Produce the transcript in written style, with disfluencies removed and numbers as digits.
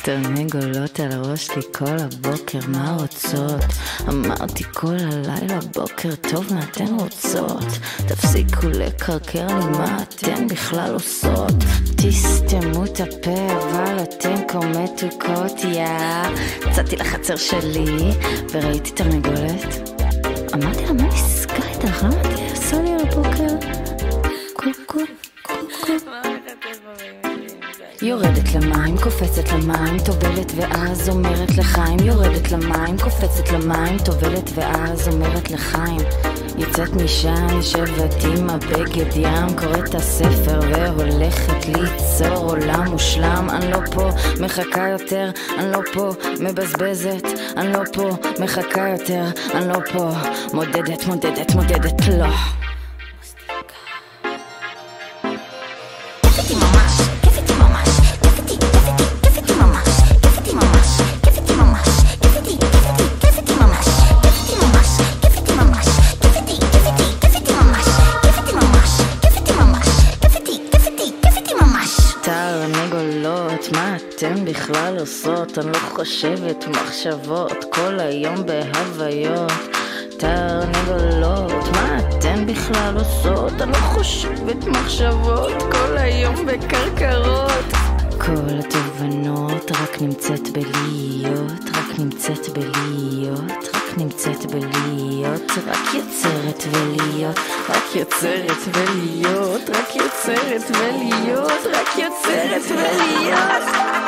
תרנגולות על הראש לי כל הבוקר, מה רוצות? אמרתי כל הלילה בוקר טוב, מה אתן רוצות? תפסיקו לקרקר לי, מה אתן בכלל עושות? תסתמו את הפה, אבל אתן כמו מתוקות, יצאתי לחצר שלי וראיתי תרנגולת, אמרתי לה, מה נסגר איתך? למה את עושה לי על הבוקר? קוקו יורדת למים, קופצת למים, טובלת ואז אומרת לחיים. יורדת למים, קופצת למים, טובלת ואז אומרת לחיים. יוצאת משם, יושבת עם הבגד ים, קוראת הספר והולכת ליצור עולם מושלם. אני לא פה מחכה יותר, אני לא פה מבזבזת, אני לא פה מחכה יותר, אני לא פה מודדת, מודדת, מודדת, לא. תרנגולות, מה אתן בכלל עושות? אני לא חושבת מחשבות, כל היום בהוויות. תרנגולות, מה אתן בכלל עושות? אני לא חושבת מחשבות, כל היום בקרקרות. כל התובנות רק נמצאת בלהיות, רק נמצאת בלהיות, רק נמצאת בלהיות, רק יוצרת ולהיות, רק יוצרת ולהיות, רק יוצרת ולהיות, רק יוצרת ולהיות.